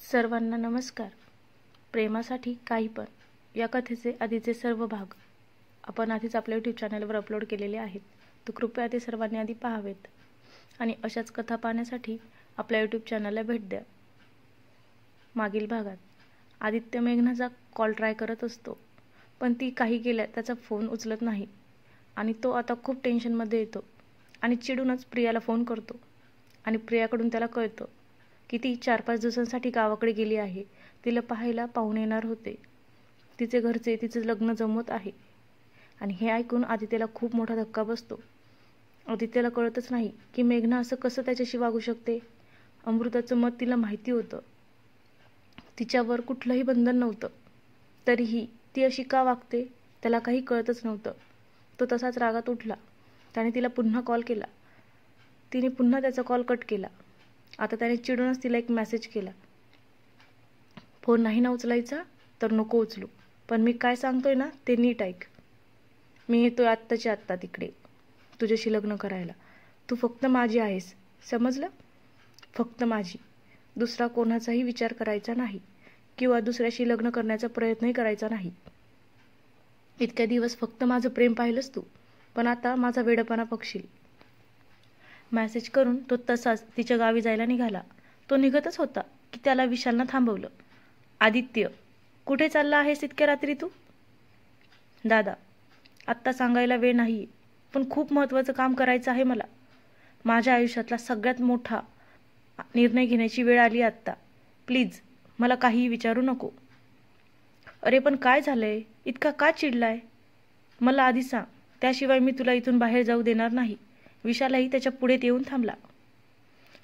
सर्वांना नमस्कार. प्रेमासाठी काही पण या कथेचे आधीचे सर्व भाग आपण आधीच आपल्या यूट्यूब चॅनलवर अपलोड केलेले आहेत. तर कृपया ते सर्वांनी आधी पाहावेत आणि अशाच कथा पाहण्यासाठी आपल्या यूट्यूब चॅनलला भेट द्या. मागील भागात आदित्य मेघनाचा कॉल ट्राय करत असतो, पण ती काही केल्या त्याचा फोन उचलत नाही आणि तो आता खूप टेन्शनमध्ये येतो आणि चिडूनच प्रियाला फोन करतो. आणि प्रियाकडून त्याला कळतं की ती 4-5 दिवसांसाठी गावाकडे गेली आहे. तिला पाहायला पाहुणे येणार होते. तिचे घरचे तिचं लग्न जमवत आहे. आणि हे ऐकून आदित्यला खूप मोठा धक्का बसतो. आदित्यला कळतच नाही की मेघना असं कसं त्याच्याशी वागू शकते. अमृताचं मत तिला माहिती होतं. तिच्यावर कुठलंही बंधन नव्हतं, तरीही ती अशी का वागते त्याला काही कळतच नव्हतं. तो तसाच रागात उठला. त्याने तिला पुन्हा कॉल केला. तिने पुन्हा त्याचा कॉल कट केला. आता त्याने चिडूनच तिला एक मेसेज केला, फोन नाही ना उचलायचा तर नको उचलू, पण मी काय सांगतोय ना ते नीट ऐक. मी येतोय आत्ताच्या आत्ता तिकडे तुझ्याशी लग्न करायला. तू फक्त माझी आहेस, समजलं? फक्त माझी. दुसरा कोणाचाही विचार करायचा नाही किंवा दुसऱ्याशी लग्न करण्याचा प्रयत्नही करायचा नाही. इतक्या दिवस फक्त माझं प्रेम पाहिलंस तू, पण आता माझा वेडपणा बघशील. मेसेज करून तो तसाच तिच्या गावी जायला निघाला. तो निघतच होता की त्याला विशालनं थांबवलं. आदित्य, कुठे चालला आहेस इतक्या रात्री तू? दादा, आत्ता सांगायला वेळ नाहीये, पण खूप महत्त्वाचं काम करायचं आहे मला. माझ्या आयुष्यातला सगळ्यात मोठा निर्णय घेण्याची वेळ आली आत्ता. प्लीज मला काहीही विचारू नको. अरे पण काय झालंय? इतका का चिडलाय? मला आधी सांग, त्याशिवाय मी तुला इथून बाहेर जाऊ देणार नाही. विशालही त्याच्या पुढे येऊन थांबला.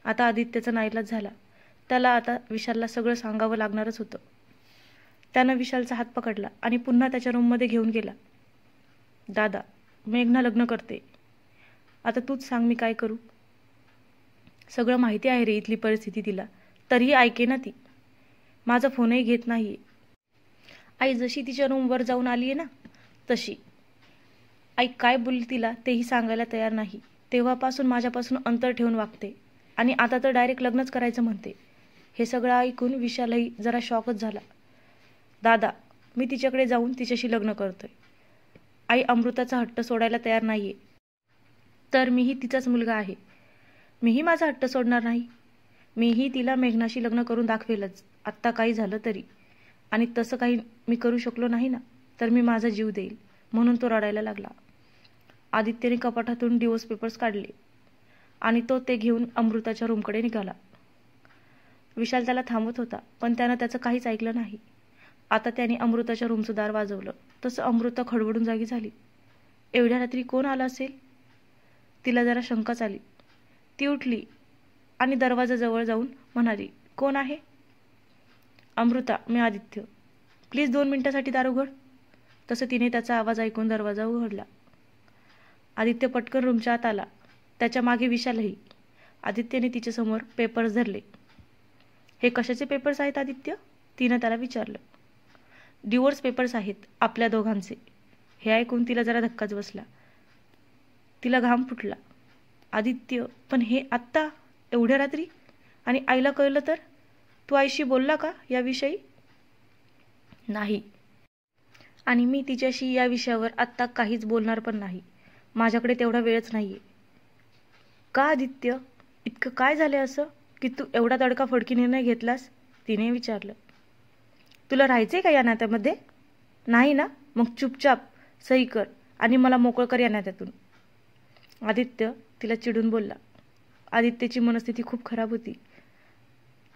आता आदित्यचा नाईलाज झाला. त्याला आता विशालला सगळं सांगावं लागणारच होतं. त्यानं विशालचा हात पकडला आणि पुन्हा त्याच्या रूममध्ये घेऊन गेला. दादा, मेघना लग्न करते. आता तूच सांग मी काय करू? सगळं माहिती आहे रे इथली परिस्थिती तिला, तरीही ऐके ना ती. माझा फोनही घेत नाहीये. आई जशी तिच्या रूमवर जाऊन आलीये ना तशी. आई काय बोलली तिला तेही सांगायला तयार नाही. तेव्हापासून माझ्यापासून अंतर ठेवून वागते आणि आता तर डायरेक्ट लग्नच करायचं म्हणते. हे सगळं ऐकून विशालही जरा शॉकच झाला. दादा, मी तिच्याकडे जाऊन तिच्याशी लग्न करतोय. आई अमृताचा हट्ट सोडायला तयार नाहीये, तर मीही तिचाच मुलगा आहे. मीही माझा हट्ट सोडणार नाही. मीही तिला मेघनाशी लग्न करून दाखवेलच, आत्ता काही झालं तरी. आणि तसं काही मी करू शकलो नाही ना, तर मी माझा जीव देईल. म्हणून तो रडायला लागला. आदित्यने कपाटातून डिवोर्स पेपर्स काढले आणि तो ते घेऊन अमृताच्या रूमकडे निघाला. विशाल त्याला थांबवत होता, पण त्यानं त्याचं काहीच ऐकलं नाही. आता त्याने अमृताच्या रूमचं दार वाजवलं. तसं अमृता खडबडून जागी झाली. एवढ्या रात्री कोण आलं असेल? तिला जरा शंकाच आली. ती उठली आणि दरवाजाजवळ जाऊन म्हणाली, कोण आहे? अमृता, मी आदित्य. प्लीज 2 मिनिटासाठी दार उघड. तसं तिने त्याचा आवाज ऐकून दरवाजा उघडला. आदित्य पटकन रूमच्या आत आला. त्याच्या मागे विशालही. आदित्यने तिच्यासमोर पेपर्स धरले. हे कशाचे पेपर्स आहेत आदित्य? तिनं त्याला विचारलं. डिवोर्स पेपर्स आहेत आपल्या दोघांचे. हे ऐकून तिला जरा धक्काच बसला. तिला घाम फुटला. आदित्य, पण हे आत्ता एवढ्या रात्री? आणि आईला कळलं तर? तू आईशी बोलला का याविषयी? नाही, आणि मी तिच्याशी या विषयावर आत्ता काहीच बोलणार पण नाही. माझ्याकडे तेवढा वेळच नाहीये. का आदित्य, इतकं काय झालं असं की तू एवढा तडकाफडकी निर्णय घेतलास? तिने विचारलं. तुला राहायचंय का या नात्यामध्ये? नाही ना? मग चुपचाप सही कर आणि मला मोकळं कर या नात्यातून. आदित्य तिला चिडून बोलला. आदित्यची मनस्थिती खूप खराब होती.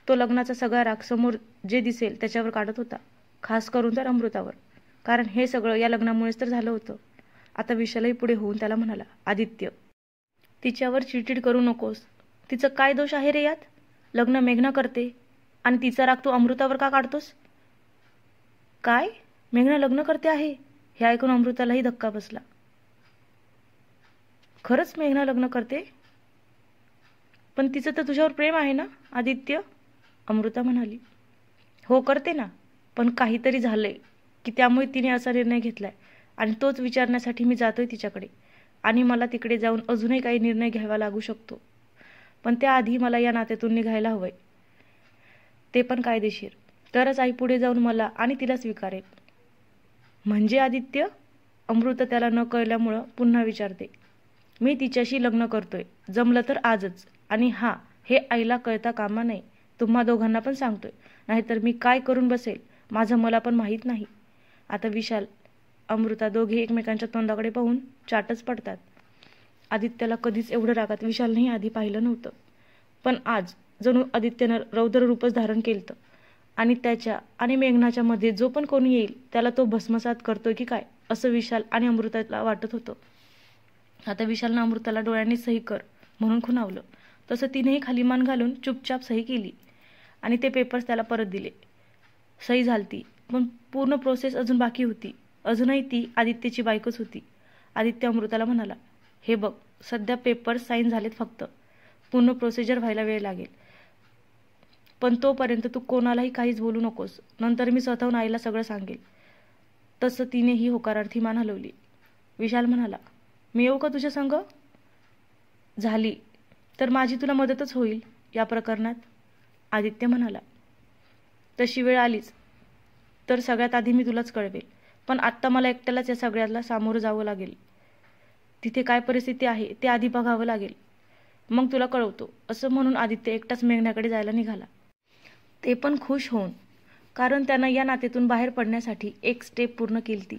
तो लग्नाचा सगळा राग समोर जे दिसेल त्याच्यावर काढत होता, खास करून तर अमृतावर. कारण हे सगळं या लग्नामुळेच तर झालं होतं. आता विशालही पुढे होऊन त्याला म्हणाला, आदित्य, तिच्यावर चिडचिड करू नकोस. तिचं काय दोष आहे रे यात? लग्न मेघना करते आणि तिचा राग तू अमृतावर का काढतोस? काय? मेघना लग्न करते आहे? हे ऐकून अमृतालाही धक्का बसला. खरंच मेघना लग्न करते? पण तिचं तर तुझ्यावर प्रेम आहे ना आदित्य? अमृता म्हणाली. हो करते ना, पण काहीतरी झालंय की त्यामुळे तिने असा निर्णय घेतलाय आणि तोच विचारण्यासाठी मी जातोय तिच्याकडे. आणि मला तिकडे जाऊन अजूनही काही निर्णय घ्यावा लागू शकतो, पण त्याआधी मला या नात्यातून निघायला हवंय. ते पण कायदेशीर. तरच आई पुढे जाऊन मला आणि तिला स्वीकारेल. म्हणजे आदित्य? अमृता त्याला न कळल्यामुळं पुन्हा विचारते. मी तिच्याशी लग्न करतोय, जमलं तर आजच. आणि हां, हे आईला कळता कामा नये. तुम्हा दोघांना पण सांगतोय, नाहीतर मी काय करून बसेल माझं मला पण माहीत नाही. आता विशाल, अमृता दोघे एकमेकांच्या तोंडाकडे पाहून चाटच पडतात. आदित्यला कधीच एवढं रागात विशालनेही आधी पाहिलं नव्हतं. पण आज जणू आदित्यनं रौद्र रूपच धारण केलं आणि त्याच्या आणि मेघनाच्या मध्ये जो पण कोणी येईल त्याला तो भस्मसात करतोय की काय, असं विशाल आणि अमृताला वाटत होतं. आता विशालनं अमृताला डोळ्यांनी सही कर म्हणून खुणावलं. तसं तिनेही खाली मान घालून चुपचाप सही केली आणि ते पेपर्स त्याला परत दिले. सही झालती, पण पूर्ण प्रोसेस अजून बाकी होती. अजूनही ती आदित्यची बायकोच होती. आदित्य अमृताला म्हणाला, हे बघ, सध्या पेपर्स साईन झालेत फक्त. पूर्ण प्रोसिजर व्हायला वेळ लागेल. पण तोपर्यंत तू कोणालाही काहीच बोलू नकोस. नंतर मी स्वतःहून आईला सगळं सांगेल. तसं तिनेही होकारार्थी मान हलवली. विशाल म्हणाला, मी येऊ का तुझ्या संग? झाली तर माझी तुला मदतच होईल या प्रकरणात. आदित्य म्हणाला, तशी वेळ आलीच तर सगळ्यात आधी मी तुलाच कळवेल. पण आत्ता मला एकट्यालाच या सगळ्याला सामोरं जावं लागेल. तिथे काय परिस्थिती आहे ते आधी बघावं लागेल, मग तुला कळवतो. असं म्हणून आदित्य एकटाच मेघनाकडे जायला निघाला. ते पण खुश होऊन, कारण त्यानं या नात्यातून बाहेर पडण्यासाठी एक स्टेप पूर्ण केली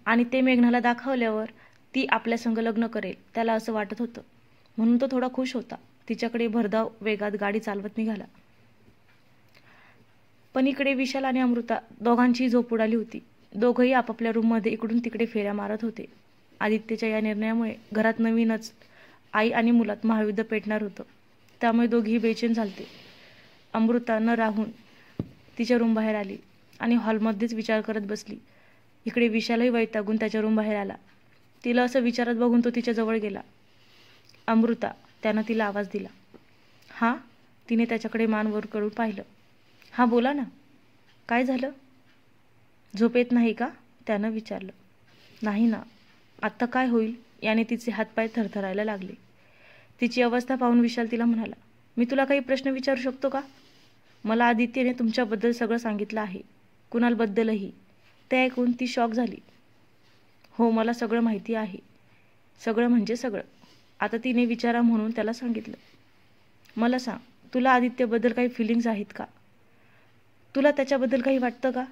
आणि ते मेघनाला दाखवल्यावर ती आपल्या संग लग्न करेल त्याला असं वाटत होतं. म्हणून तो थोडा खुश होता. तिच्याकडे भरधाव वेगात गाडी चालवत निघाला. पण इकडे विशाल आणि अमृता दोघांचीही झोप उडाली होती. दोघंही आपापल्या रूममध्ये इकडून तिकडे फेऱ्या मारत होते. आदित्यच्या या निर्णयामुळे घरात नवीनच आई आणि मुलात महायुद्ध पेटणार होतं. त्यामुळे दोघेही बेचैन झालते. अमृता न राहून तिच्या रूम बाहेर आली आणि हॉलमध्येच विचार करत बसली. इकडे विशालही वैतागून त्याच्या रूम बाहेर आला. तिला असं विचारत बघून तो तिच्या जवळ गेला. अमृता, त्यानं तिला आवाज दिला. हां, तिने त्याच्याकडे मान वर करून पाहिलं. हां, बोला ना, काय झालं? झोप येत नाही का? त्यानं विचारलं. नाही ना. आत्ता काय होईल? याने तिचे हातपाय थरथरायला लागले. तिची अवस्था पाहून विशाल तिला म्हणाला, मी तुला काही प्रश्न विचारू शकतो का? मला आदित्यने तुमच्याबद्दल सगळं सांगितलं आहे, कुणालबद्दलही. ते ऐकून ती शॉक झाली. हो, मला सगळं माहिती आहे. सगळं म्हणजे सगळं. आता तिने विचारा म्हणून त्याला सांगितलं. मला सांग, तुला आदित्यबद्दल काही फिलिंग्स आहेत का? तुला त्याच्याबद्दल काही वाटतं का?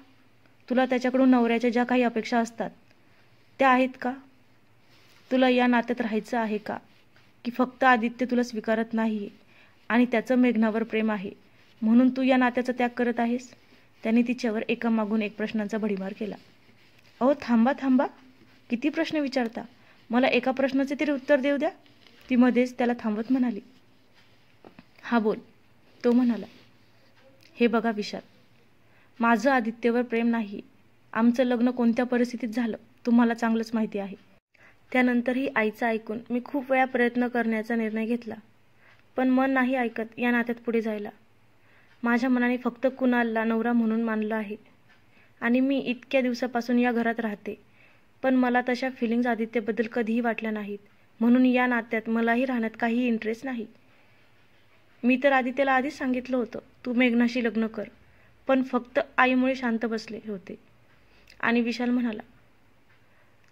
तुला त्याच्याकडून नवऱ्याच्या ज्या काही अपेक्षा असतात त्या आहेत का? तुला या नात्यात राहायचं आहे का? की फक्त आदित्य तुला स्वीकारत नाहीये आणि त्याचं मेघनावर प्रेम आहे म्हणून तू या नात्याचा त्याग करत आहेस? त्याने तिच्यावर एकामागून एक प्रश्नांचा भडीमार केला. अहो थांबा थांबा, किती प्रश्न विचारता? मला एका प्रश्नाचे तरी उत्तर देऊ द्या. ती मध्येच त्याला थांबवत म्हणाली. हा बोल, तो म्हणाला. हे बघा विशाल, माझं आदित्यवर प्रेम नाही. आमचं लग्न कोणत्या परिस्थितीत झालं तुम्हाला चांगलंच माहिती आहे. त्यानंतरही आईचं ऐकून मी खूप वेळा प्रयत्न करण्याचा निर्णय घेतला, पण मन नाही ऐकत या नात्यात पुढे जायला. माझ्या मनाने फक्त कुणालला नवरा म्हणून मानलं आहे आणि मी इतक्या दिवसापासून या घरात राहते, पण मला तशा फिलिंग्स आदित्यबद्दल कधीही वाटल्या नाहीत. म्हणून या नात्यात मलाही राहण्यात काहीही इंटरेस्ट नाही. मी तर आदित्यला आधीच सांगितलं होतं तू मेघनाशी लग्न कर, पण फक्त आईमुळे शांत बसले होते. आणि विशाल म्हणाला,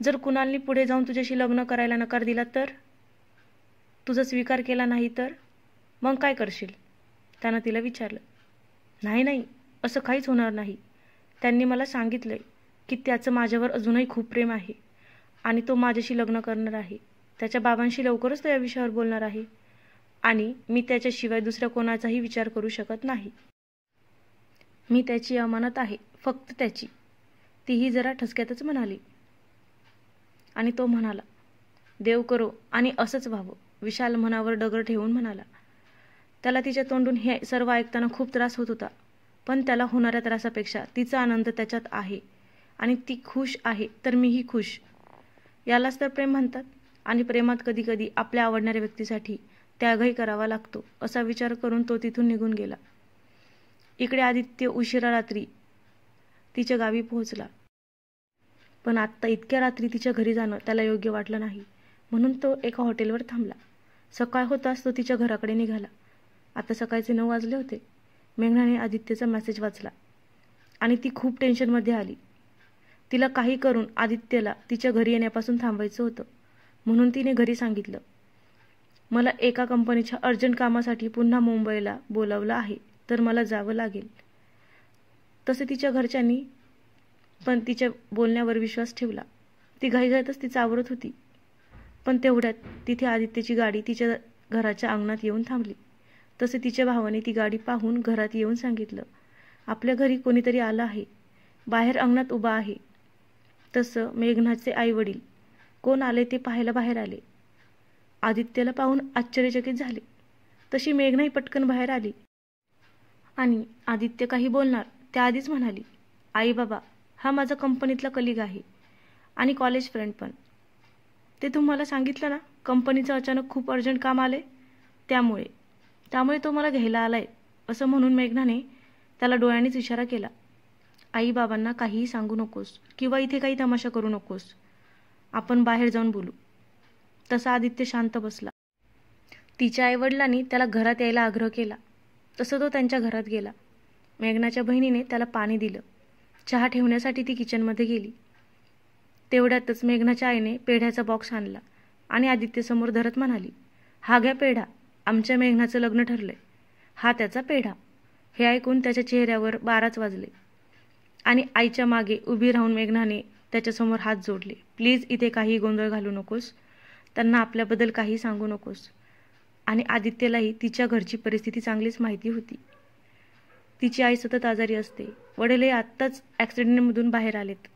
जर कुणालनी पुढे जाऊन तुझ्याशी लग्न करायला नकार दिला तर? तुझा स्वीकार केला नाही तर मग काय करशील? त्यानं तिला विचारलं. नाही नाही, असं काहीच होणार नाही. त्यांनी मला सांगितलंय की त्याचं माझ्यावर अजूनही खूप प्रेम आहे आणि तो माझ्याशी लग्न करणार आहे. त्याच्या बाबांशी लवकरच तो या विषयावर बोलणार आहे आणि मी त्याच्याशिवाय दुसऱ्या कोणाचाही विचार करू शकत नाही. मी त्याची अमानत आहे, फक्त त्याची. तीही जरा ठसक्यातच म्हणाली. आणि तो म्हणाला, देव करो आणि असंच व्हावं. विशाल मनावर दगड ठेवून म्हणाला. त्याला तिच्या तोंडून हे सर्व ऐकताना खूप त्रास होत होता, पण त्याला होणाऱ्या त्रासापेक्षा तिचा आनंद त्याच्यात आहे आणि ती खुश आहे तर मीही खुश. यालाच तर प्रेम म्हणतात. आणि प्रेमात कधी कधी आपल्या आवडणाऱ्या व्यक्तीसाठी त्यागही करावा लागतो, असा विचार करून तो तिथून निघून गेला. इकडे आदित्य उशिरा रात्री तिच्या गावी पोहोचला, पण आत्ता इतक्या रात्री तिच्या घरी जाणं त्याला योग्य वाटलं नाही. म्हणून तो एका हॉटेलवर थांबला. सकाळ होताच तो तिच्या घराकडे निघाला. आता सकाळचे 9 वाजले होते. मेघनाने आदित्यचा मेसेज वाचला आणि ती खूप टेन्शनमध्ये आली. तिला काही करून आदित्यला तिच्या घरी येण्यापासून थांबायचं होतं. म्हणून तिने घरी सांगितलं, मला एका कंपनीच्या अर्जंट कामासाठी पुन्हा मुंबईला बोलावलं आहे, तर मला जावं लागेल. तसे तिच्या घरच्यांनी पण तिच्या बोलण्यावर विश्वास ठेवला. ती घाईघाईतच तिचं आवरत होती. पण तेवढ्यात तिथे आदित्यची गाडी तिच्या घराच्या अंगणात येऊन थांबली. तसे तिच्या भावाने ती गाडी पाहून घरात येऊन सांगितलं, आपल्या घरी कोणीतरी आलं आहे, बाहेर अंगणात उभा आहे. तसं मेघनाचे आई वडील कोण आले ते पाहायला बाहेर आले. आदित्यला पाहून आश्चर्यचकित झाले. तशी मेघनाही पटकन बाहेर आली आणि आदित्य काही बोलणार त्याआधीच म्हणाली, आई बाबा, हा माझा कंपनीतला कलिग आहे आणि कॉलेज फ्रेंड पण. ते तुम्हाला सांगितलं ना, कंपनीचं अचानक खूप अर्जंट काम आले, त्यामुळे तो मला घ्यायला आलाय, असं म्हणून मेघनाने त्याला डोळ्यांनीच इशारा केला. आई बाबांना काहीही सांगू नकोस किंवा इथे काही तमाशा करू नकोस, आपण बाहेर जाऊन बोलू. तसा आदित्य शांत बसला. तिच्या आईवडिलांनी त्याला घरात यायला आग्रह केला. तसं तो त्यांच्या घरात गेला. मेघनाच्या बहिणीने त्याला पाणी दिलं. चहा ठेवण्यासाठी ती किचनमध्ये गेली. तेवढ्यातच मेघनाच्या आईने पेढ्याचा बॉक्स आणला आणि आदित्यसमोर धरत म्हणाली, हा घ्या पेढा, आमच्या मेघनाचं लग्न ठरलंय, हा त्याचा पेढा. हे ऐकून त्याच्या चेहऱ्यावर 12च वाजले आणि आईच्या मागे उभी राहून मेघनाने त्याच्यासमोर हात जोडले. प्लीज इथे काही गोंधळ घालू नकोस, त्यांना आपल्याबद्दल काही सांगू नकोस. आणि आदित्यलाही तिच्या घरची परिस्थिती चांगलीच माहिती होती. तिची आई सतत आजारी असते, वडीलही आत्ताच ॲक्सिडेंटमधून बाहेर आलेत.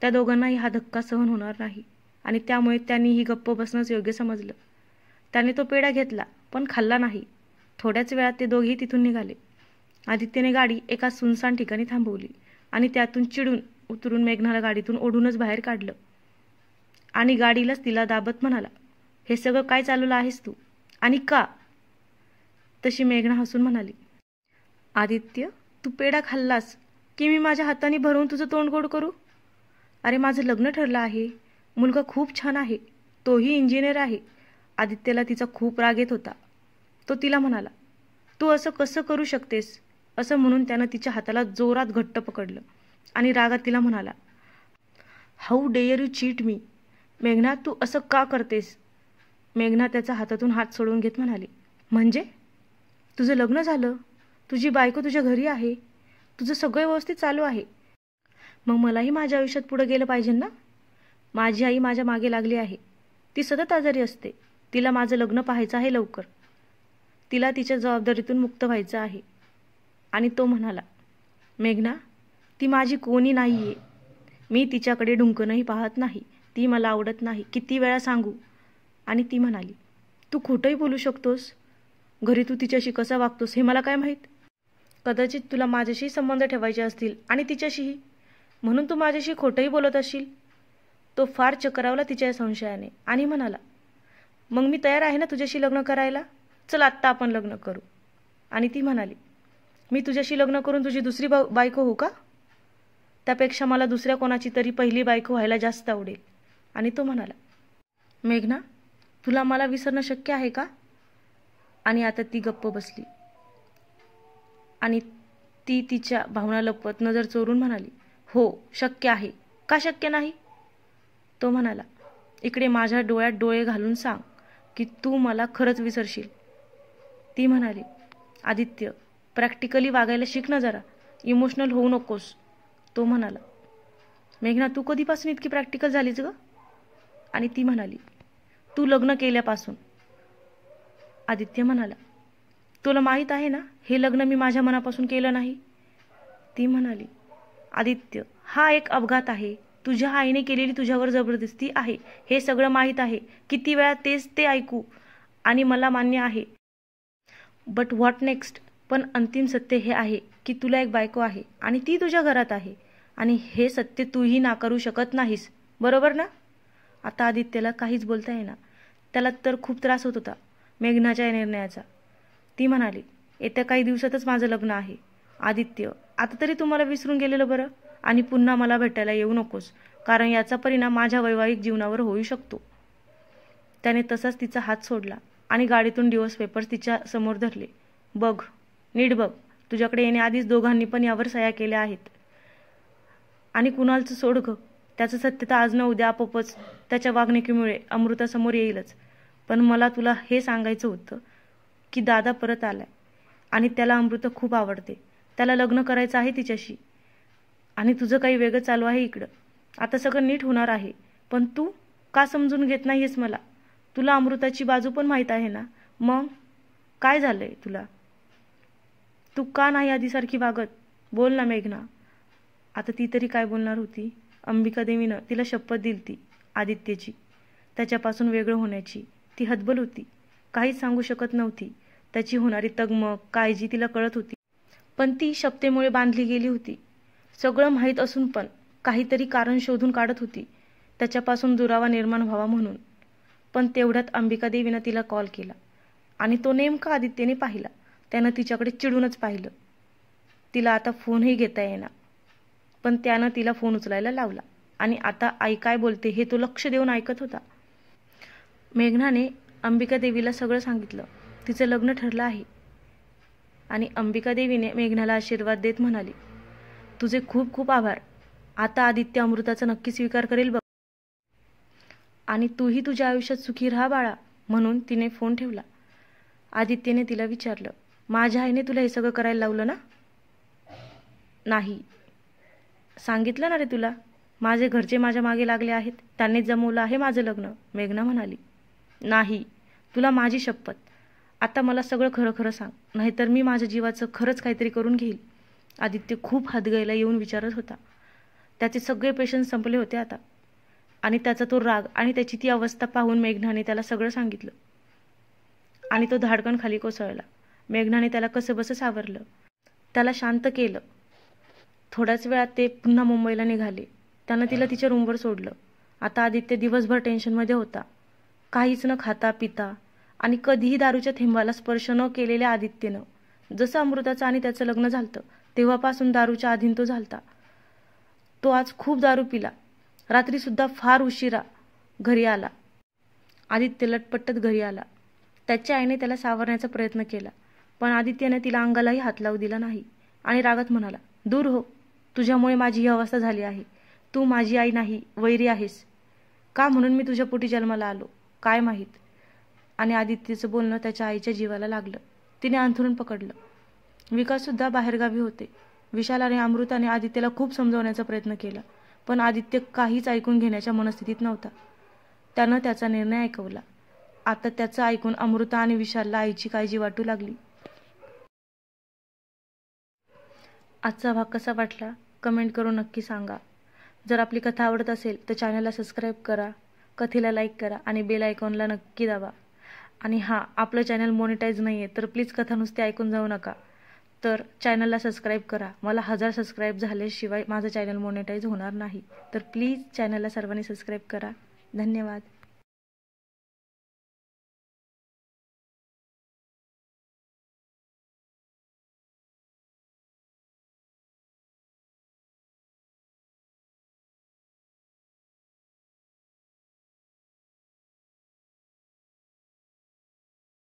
त्या दोघांनाही हा धक्का सहन होणार नाही आणि त्यामुळे त्यांनीही गप्प बसणंच योग्य समजलं. त्याने तो पेढा घेतला पण खाल्ला नाही. थोड्याच वेळात ते दोघेही तिथून निघाले. आदित्यने गाडी एका सुनसान ठिकाणी थांबवली आणि त्यातून चिडून उतरून मेघनाला गाडीतून ओढूनच बाहेर काढलं आणि गाडीलाच तिला दाबत म्हणाला, हे सगळं काय चालवलं आहेस तू आणि का? तशी मेघना हसून म्हणाली, आदित्य, तू पेढा खाल्लास की मी माझ्या हाताने भरवून तुझं तोंड गोड करू? अरे माझं लग्न ठरलं आहे, मुलगा खूप छान आहे, तोही इंजिनियर आहे. आदित्यला तिचा खूप राग येत होता. तो तिला म्हणाला, तू असं कसं करू शकतेस? असं म्हणून त्यानं तिच्या हाताला जोरात घट्ट पकडलं आणि रागात तिला म्हणाला, हाऊ डेअर यू चीट मी? मेघना, तू असं का करतेस? मेघना त्याचा हातातून हात सोडवून घेत म्हणाली, म्हणजे? तुझं लग्न झालं, तुझी बायको तुझ्या घरी आहे, तुझं सगळं व्यवस्थित चालू आहे, मग मलाही माझ्या आयुष्यात पुढे गेलं पाहिजे ना? माझी आई माझ्या मागे लागली आहे, ती सतत आजारी असते, तिला माझं लग्न पाहायचं आहे लवकर, तिला तिच्या जबाबदारीतून मुक्त व्हायचं आहे. आणि तो म्हणाला, मेघना, ती माझी कोणी नाही आहे, मी तिच्याकडे ढुंकणही पाहत नाही, ती मला आवडत नाही, किती वेळा सांगू? आणि ती म्हणाली, तू खोटंही बोलू शकतोस, घरी तू तिच्याशी कसा वागतोस हे मला काय माहीत? कदाचित तुला माझ्याशी संबंध ठेवायचे असतील आणि तिच्याशीही, म्हणून तू माझ्याशी खोटंही बोलत असशील. तो फार चक्रावला तिच्या संशयाने आणि म्हणाला, मग मी तयार आहे ना तुझ्याशी लग्न करायला, चल आत्ता आपण लग्न करू. आणि ती म्हणाली, मी तुझ्याशी लग्न करून तुझी दुसरी बायको होऊ का? त्यापेक्षा मला दुसऱ्या कोणाची तरी पहिली बायको व्हायला जास्त आवडेल. आणि तो म्हणाला, मेघना, तुला मला विसरणं शक्य आहे का? आणि आता ती गप्प बसली आणि ती तिच्या भावना लपवत नजर चोरून म्हणाली, हो शक्य आहे, का शक्य नाही? तो म्हणाला, इकडे माझ्या डोळ्यात डोळे घालून सांग की तू मला खरंच विसरशील. ती म्हणाली, आदित्य, प्रॅक्टिकली वागायला शिक ना जरा, इमोशनल होऊ नकोस. तो म्हणाला, मेघना, तू कधीपासून इतकी प्रॅक्टिकल झालीस ग? आणि ती म्हणाली, तू लग्न केल्यापासून. आदित्य म्हणाला, तुला माहीत आहे ना, हे लग्न मी माझ्या मनापासून केलं नाही. ती म्हणाली, आदित्य, हा एक अपघात आहे, तुझ्या आईने केलेली तुझ्यावर जबरदस्ती आहे, हे सगळं माहीत आहे, किती वेळा तेच ते ऐकू आणि मला मान्य आहे, बट व्हॉट नेक्स्ट? पण अंतिम सत्य हे आहे की तुला एक बायको आहे आणि ती तुझ्या घरात आहे आणि हे सत्य तूही नाकारू शकत नाहीस, बरोबर ना? आता आदित्यला काहीच बोलता येईना. त्याला तर खूप त्रास होत होता मेघनाच्या या निर्णयाचा. ती म्हणाली, येत्या काही दिवसातच माझं लग्न आहे. आदित्य, आता तरी तुम्हाला विसरून गेलेलं बरं आणि पुन्हा मला भेटायला येऊ नकोस, कारण याचा परिणाम माझ्या वैवाहिक जीवनावर होऊ शकतो. त्याने तसाच तिचा हात सोडला आणि गाडीतून डिवोर्स पेपर्स तिच्या समोर धरले. बघ, नीट बघ, तुझ्याकडे येण्याआधीच दोघांनी पण यावर सह्या केल्या आहेत. आणि कुणालचं सोड ग, त्याचं सत्य तर आज न उद्या आपोआपच त्याच्या वागणुकीमुळे अमृतासमोर येईलच. पण मला तुला हे सांगायचं होतं की दादा परत आलाय आणि त्याला अमृता खूप आवडते. त्याला लग्न करायचं आहे तिच्याशी. आणि तुझं काही वेगळं चालू आहे इकडं. आता सगळं नीट होणार आहे. पण तू का समजून घेत नाहीयेस मला? तुला अमृताची बाजू पण माहीत आहे ना. मग काय झालंय तुला? तू का नाही आधीसारखी वागत? बोल ना मेघना. आता ती तरी काय बोलणार होती. अंबिका देवीनं तिला शपथ दिलती आदित्यची, त्याच्यापासून वेगळं होण्याची. ती हतबल होती, काहीच सांगू शकत नव्हती. त्याची होणारी तगमग, काळजी तिला कळत होती. पण ती शपथेमुळे बांधली गेली होती. सगळं माहीत असून पण काहीतरी कारण शोधून काढत होती त्याच्यापासून दुरावा निर्माण व्हावा म्हणून. पण तेवढ्यात अंबिका देवीनं तिला कॉल केला आणि तो नेमका आदित्यने पाहिला. त्यानं तिच्याकडे चिडूनच पाहिलं. तिला आता फोनही घेता येईना, पण त्यानं तिला फोन उचलायला लावला आणि आता आई काय बोलते हे तो लक्ष देऊन ऐकत होता. मेघनाने अंबिका देवीला सगळं सांगितलं. तिचं लग्न ठरलं आहे. आणि अंबिका देवीने मेघनाला आशीर्वाद देत म्हणाली, तुझे खूप खूप आभार. आता आदित्य अमृताचा नक्की स्वीकार करेल बघ. आणि तूही तुझ्या आयुष्यात सुखी राहा बाळा. म्हणून तिने फोन ठेवला. आदित्यने तिला विचारलं, माझ्या आईने तुला हे सगळं करायला लावलं ना? नाही. सांगितलं ना रे तुला. माझे घरचे माझ्या मागे लागले आहेत. त्यांनीच जमवलं आहे माझं लग्न. मेघना म्हणाली. नाही. तुला माझी शपथ. आता मला सगळं खरं खरं सांग, नाहीतर मी माझ्या जीवाचं खरंच काहीतरी करून घेईल. आदित्य खूप हातगैला येऊन विचारत होता. त्याचे सगळे पेशन्स संपले होते आता. आणि त्याचा तो राग आणि त्याची ती अवस्था पाहून मेघनाने त्याला सगळं सांगितलं. आणि तो धाडकन खाली कोसळला. मेघनाने त्याला कसंबसं सावरलं, त्याला शांत केलं. थोड्याच वेळात ते पुन्हा मुंबईला निघाले. त्यानं तिला तिच्या रूमवर सोडलं. आता आदित्य दिवसभर टेन्शनमध्ये होता. काहीच न खाता पिता आणि कधीही दारूच्या थेंबाला स्पर्श न केलेल्या आदित्यनं जसं अमृताचं आणि त्याचं लग्न झालं तेव्हापासून दारूच्या अधीन तो झालता. तो आज खूप दारू पिला. रात्रीसुद्धा फार उशिरा घरी आला. आदित्य लटपटत घरी आला. त्याच्या आईने त्याला सावरण्याचा प्रयत्न केला, पण आदित्यने तिला अंगालाही हात लावू दिला नाही आणि रागात म्हणाला, दूर हो. तुझ्यामुळे माझी ही अवस्था झाली आहे. तू माझी आई नाही, वैरी आहेस. का म्हणून मी तुझ्या पोटी जन्माला आलो काय माहीत. आणि आदित्यचं बोलणं त्याच्या आईच्या जीवाला लागलं. तिने अंथरूण पकडलं. विकाससुद्धा बाहेरगावी होते. विशाल आणि अमृताने आदित्यला खूप समजवण्याचा प्रयत्न केला, पण आदित्य काहीच ऐकून घेण्याच्या मनस्थितीत नव्हता. त्यानं त्याचा निर्णय ऐकवला. आता त्याचं ऐकून अमृता आणि विशालला आईची काळजी वाटू लागली. आजचा भाग कसा वाटला कमेंट करून नक्की सांगा. जर आपली कथा आवडत असेल तर चॅनलला सबस्क्राईब करा, कथेला लाईक करा आणि बेल आयकॉनला नक्की दाबा. आणि हां, आपलं चॅनल मॉनिटाईज नाही आहे तर प्लीज कथा नुसती ऐकून जाऊ नका. तर चॅनलला सबस्क्राईब करा. मला 1000 सबस्क्राईब झाल्याशिवाय माझं चॅनल मॉनिटाईज होणार नाही. तर प्लीज चॅनलला सर्वांनी सबस्क्राईब करा. धन्यवाद.